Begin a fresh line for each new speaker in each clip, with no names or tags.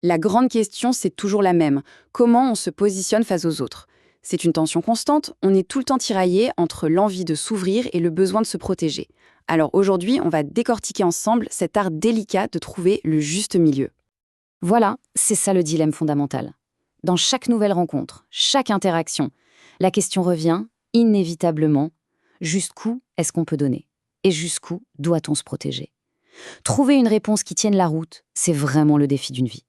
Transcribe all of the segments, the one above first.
La grande question, c'est toujours la même. Comment on se positionne face aux autres? C'est une tension constante, on est tout le temps tiraillé entre l'envie de s'ouvrir et le besoin de se protéger. Alors aujourd'hui, on va décortiquer ensemble cet art délicat de trouver le juste milieu.
Voilà, c'est ça le dilemme fondamental. Dans chaque nouvelle rencontre, chaque interaction, la question revient, inévitablement, jusqu'où est-ce qu'on peut donner? Et jusqu'où doit-on se protéger? Trouver une réponse qui tienne la route, c'est vraiment le défi d'une vie.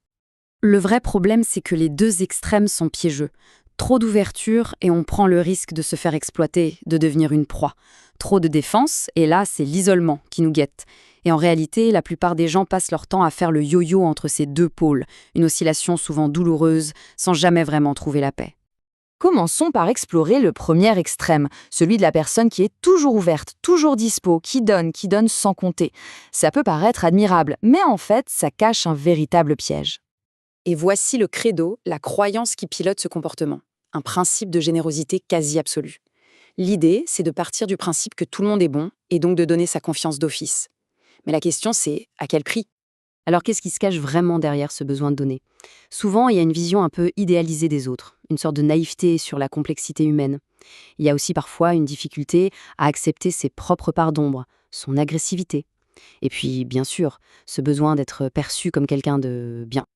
Le vrai problème, c'est que les deux extrêmes sont piégeux. Trop d'ouverture et on prend le risque de se faire exploiter, de devenir une proie. Trop de défense, et là, c'est l'isolement qui nous guette. Et en réalité, la plupart des gens passent leur temps à faire le yo-yo entre ces deux pôles, une oscillation souvent douloureuse, sans jamais vraiment trouver la paix.
Commençons par explorer le premier extrême, celui de la personne qui est toujours ouverte, toujours dispo, qui donne sans compter. Ça peut paraître admirable, mais en fait, ça cache un véritable piège.
Et voici le credo, la croyance qui pilote ce comportement. Un principe de générosité quasi absolue. L'idée, c'est de partir du principe que tout le monde est bon, et donc de donner sa confiance d'office. Mais la question, c'est à quel prix?
Alors qu'est-ce qui se cache vraiment derrière ce besoin de donner? Souvent, il y a une vision un peu idéalisée des autres, une sorte de naïveté sur la complexité humaine. Il y a aussi parfois une difficulté à accepter ses propres parts d'ombre, son agressivité. Et puis, bien sûr, ce besoin d'être perçu comme quelqu'un de bien.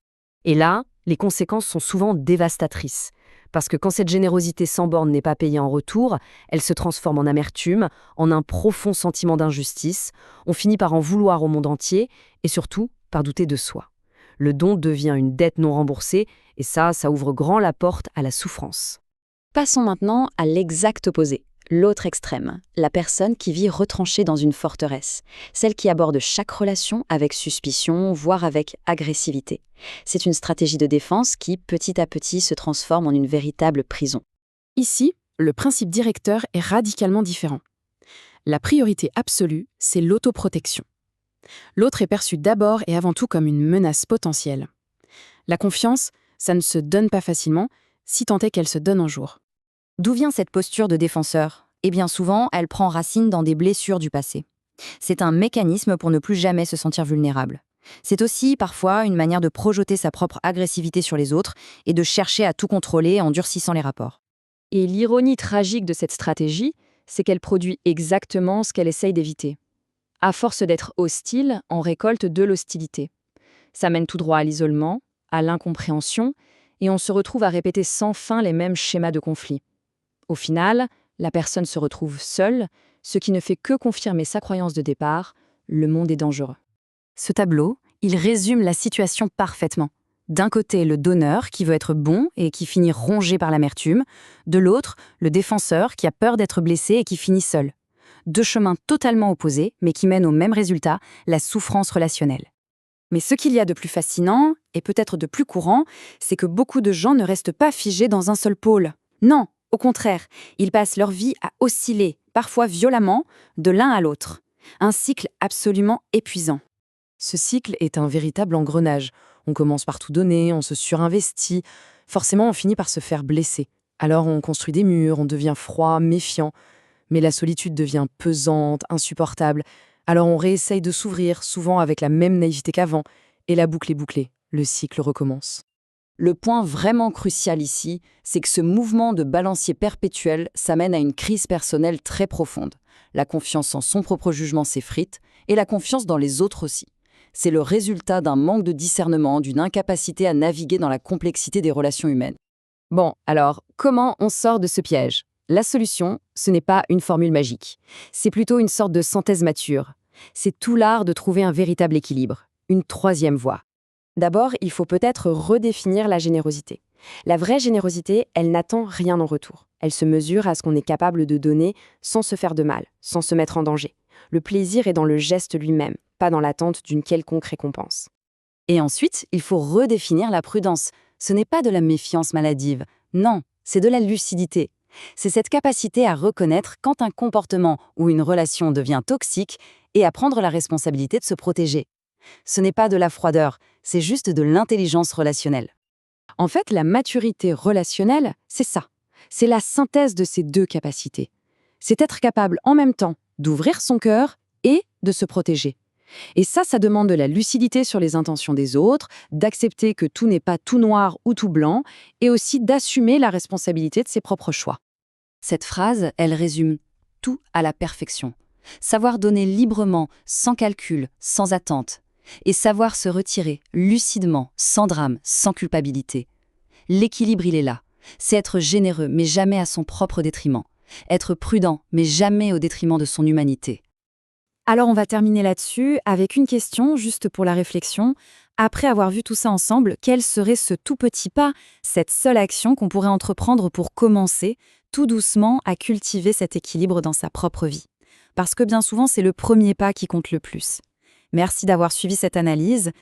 Et là, les conséquences sont souvent dévastatrices. Parce que quand cette générosité sans borne n'est pas payée en retour, elle se transforme en amertume, en un profond sentiment d'injustice. On finit par en vouloir au monde entier et surtout par douter de soi. Le don devient une dette non remboursée et ça ouvre grand la porte à la souffrance.
Passons maintenant à l'exact opposé, l'autre extrême, la personne qui vit retranchée dans une forteresse, celle qui aborde chaque relation avec suspicion, voire avec agressivité. C'est une stratégie de défense qui, petit à petit, se transforme en une véritable prison. Ici, le principe directeur est radicalement différent. La priorité absolue, c'est l'autoprotection. L'autre est perçu d'abord et avant tout comme une menace potentielle. La confiance, ça ne se donne pas facilement, si tant est qu'elle se donne un jour.
D'où vient cette posture de défenseur? Eh bien souvent, elle prend racine dans des blessures du passé. C'est un mécanisme pour ne plus jamais se sentir vulnérable. C'est aussi parfois une manière de projeter sa propre agressivité sur les autres et de chercher à tout contrôler en durcissant les rapports.
Et l'ironie tragique de cette stratégie, c'est qu'elle produit exactement ce qu'elle essaye d'éviter. À force d'être hostile, on récolte de l'hostilité. Ça mène tout droit à l'isolement, à l'incompréhension, et on se retrouve à répéter sans fin les mêmes schémas de conflit. Au final, la personne se retrouve seule, ce qui ne fait que confirmer sa croyance de départ, le monde est dangereux.
Ce tableau, il résume la situation parfaitement. D'un côté, le donneur qui veut être bon et qui finit rongé par l'amertume. De l'autre, le défenseur qui a peur d'être blessé et qui finit seul. Deux chemins totalement opposés, mais qui mènent au même résultat, la souffrance relationnelle. Mais ce qu'il y a de plus fascinant, et peut-être de plus courant, c'est que beaucoup de gens ne restent pas figés dans un seul pôle. Non, au contraire, ils passent leur vie à osciller, parfois violemment, de l'un à l'autre. Un cycle absolument épuisant.
Ce cycle est un véritable engrenage. On commence par tout donner, on se surinvestit. Forcément, on finit par se faire blesser. Alors on construit des murs, on devient froid, méfiant. Mais la solitude devient pesante, insupportable. Alors on réessaye de s'ouvrir, souvent avec la même naïveté qu'avant. Et la boucle est bouclée. Le cycle recommence.
Le point vraiment crucial ici, c'est que ce mouvement de balancier perpétuel s'amène à une crise personnelle très profonde. La confiance en son propre jugement s'effrite, et la confiance dans les autres aussi. C'est le résultat d'un manque de discernement, d'une incapacité à naviguer dans la complexité des relations humaines. Bon, alors, comment on sort de ce piège? La solution, ce n'est pas une formule magique. C'est plutôt une sorte de synthèse mature. C'est tout l'art de trouver un véritable équilibre, une troisième voie.
D'abord, il faut peut-être redéfinir la générosité. La vraie générosité, elle n'attend rien en retour. Elle se mesure à ce qu'on est capable de donner sans se faire de mal, sans se mettre en danger. Le plaisir est dans le geste lui-même, pas dans l'attente d'une quelconque récompense.
Et ensuite, il faut redéfinir la prudence. Ce n'est pas de la méfiance maladive. Non, c'est de la lucidité. C'est cette capacité à reconnaître quand un comportement ou une relation devient toxique et à prendre la responsabilité de se protéger. Ce n'est pas de la froideur, c'est juste de l'intelligence relationnelle.
En fait, la maturité relationnelle, c'est ça. C'est la synthèse de ces deux capacités. C'est être capable en même temps d'ouvrir son cœur et de se protéger.
Et ça demande de la lucidité sur les intentions des autres, d'accepter que tout n'est pas tout noir ou tout blanc, et aussi d'assumer la responsabilité de ses propres choix.
Cette phrase, elle résume tout à la perfection. Savoir donner librement, sans calcul, sans attente. Et savoir se retirer lucidement, sans drame, sans culpabilité. L'équilibre, il est là. C'est être généreux, mais jamais à son propre détriment. Être prudent, mais jamais au détriment de son humanité.
Alors on va terminer là-dessus avec une question juste pour la réflexion. Après avoir vu tout ça ensemble, quel serait ce tout petit pas, cette seule action qu'on pourrait entreprendre pour commencer, tout doucement, à cultiver cet équilibre dans sa propre vie? Parce que bien souvent, c'est le premier pas qui compte le plus. Merci d'avoir suivi cette analyse.